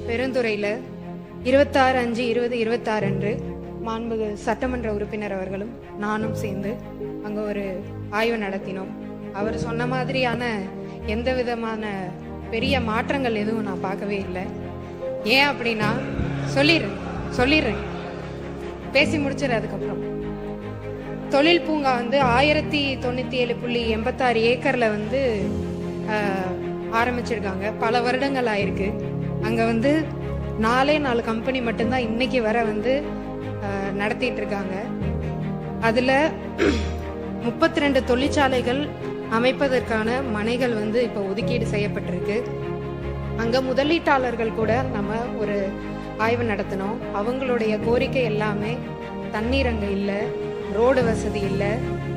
பெருந்துறையில 26/5/2026 அன்று மாண்புமிகு சட்டமன்ற உறுப்பினர் அவர்களும் நானும் சேர்ந்து அங்க ஒரு ஆய்வு நடத்தினோம். அவர் சொன்ன மாதிரியான எந்த விதமான பெரிய மாற்றங்கள் எதுவும் நான் பார்க்கவே இல்லை. ஏன் அப்படின்னா சொல்லிடுறேன் பேசி முடிச்சிரு. அதுக்கப்புறம் தொழில் பூங்கா 1097.86 ஏக்கர்ல ஆரம்பிச்சிருக்காங்க. பல வருடங்கள் ஆயிருக்கு. அங்க 4 கம்பெனி மட்டும்தான் இன்னைக்கு வர நடத்திட்டு இருக்காங்க. அதுல 32 தொழிற்சாலைகள் அமைப்பதற்கான மனைகள் இப்ப ஒதுக்கீடு செய்யப்பட்டிருக்கு. அங்க முதலீட்டாளர்கள் கூட நம்ம ஒரு ஆய்வு நடத்தினோம். அவங்களுடைய கோரிக்கை எல்லாமே தண்ணீர் அங்க இல்ல, ரோடு வசதி இல்ல,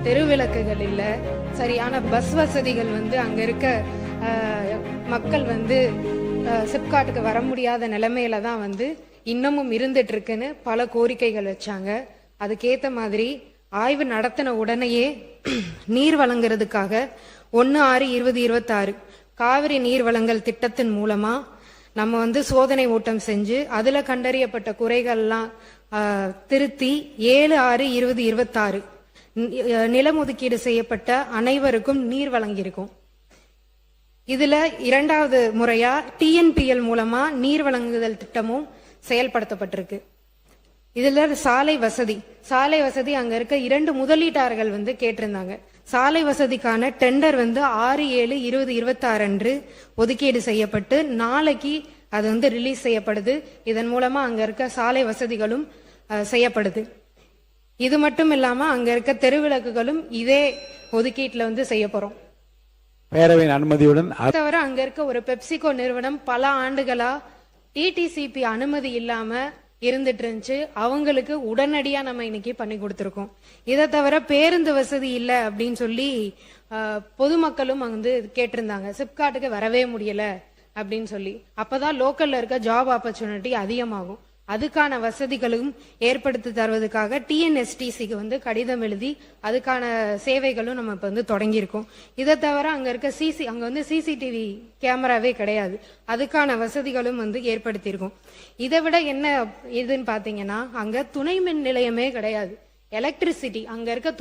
தெருவிளக்குகள் இல்ல, சரியான பஸ் வசதிகள் அங்க இருக்க மக்கள் சிப்காட்டுக்கு வர முடியாத நிலைமையில தான் இன்னமும் இருந்துட்டு இருக்குன்னு பல கோரிக்கைகள் வச்சாங்க. அதுக்கேத்த மாதிரி ஆய்வு நடத்தின உடனேயே நீர் வழங்குறதுக்காக 1/6/2026 காவிரி நீர் வழங்கல் திட்டத்தின் மூலமா நம்ம சோதனை ஓட்டம் செஞ்சு அதுல கண்டறியப்பட்ட குறைகள்லாம் திருத்தி 7/6/2026 நிலம் ஒதுக்கீடு செய்யப்பட்ட அனைவருக்கும் நீர் வழங்கியிருக்கும். இதுல 2வது முறையா TNPL மூலமா நீர் வழங்குதல் திட்டமும் செயல்படுத்தப்பட்டிருக்கு. இதுல சாலை வசதி அங்க இருக்க 2 முதலீட்டாளர்கள் கேட்டிருந்தாங்க. சாலை வசதிக்கான டெண்டர் 6/7/2026 அன்று ஒதுக்கீடு செய்யப்பட்டு நாளைக்கு அது ரிலீஸ் செய்யப்படுது. இதன் மூலமா அங்க இருக்க சாலை வசதிகளும் செய்யப்படுது. இது மட்டும் இல்லாம அங்க இருக்க தெருவிளக்குகளும் இதே ஒதுக்கீட்டுல செய்ய போறோம். பேரவையின் அனுமதியுடன் தவிர அங்க இருக்க ஒரு பெப்சிகோ நிறுவனம் பல ஆண்டுகளா TTCP அனுமதி இல்லாம இருந்துட்டு இருந்துச்சு. அவங்களுக்கு உடனடியா நம்ம இன்னைக்கு பண்ணி கொடுத்திருக்கோம். இதை தவிர பேருந்து வசதி இல்ல அப்படின்னு சொல்லி பொதுமக்களும் கேட்டிருந்தாங்க. சிப்காட்டுக்கு வரவே முடியல அப்படின்னு சொல்லி. அப்பதான் லோக்கல்ல இருக்க ஜாப் ஆப்பர்ச்சுனிட்டி அதிகமாகும். அதுக்கான வசதிகளும் ஏற்படுத்தி தருவதற்காக TNSTCக்கு கடிதம் எழுதி அதுக்கான சேவைகளும் நம்ம இப்ப தொடங்கியிருக்கோம். இதை தவிர அங்க இருக்க CCTV கேமராவே கிடையாது. அதுக்கான வசதிகளும் ஏற்படுத்தியிருக்கோம். இதை விட என்ன இதுன்னு பாத்தீங்கன்னா அங்க துணை மின் நிலையமே கிடையாது. எலக்ட்ரிசிட்டி அங்க இருக்க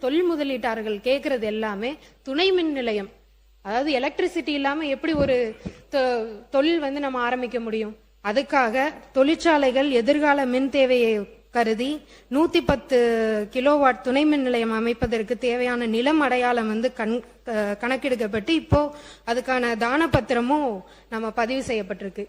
தொழில் முதலீட்டாளர்கள் கேட்கறது எல்லாமே துணை மின் நிலையம். அதாவது எலக்ட்ரிசிட்டி இல்லாம எப்படி ஒரு தொழில் நம்ம ஆரம்பிக்க முடியும்? அதுக்காக தொழிற்சாலைகள் எதிர்கால மின் தேவையை கருதி 110 கிலோவாட் துணை மின் நிலையம் அமைப்பதற்கு தேவையான நிலம் அடையாளம் கணக்கெடுக்கப்பட்டு இப்போ அதுக்கான தான பத்திரமும் நம்ம பதிவு செய்யப்பட்டிருக்கு.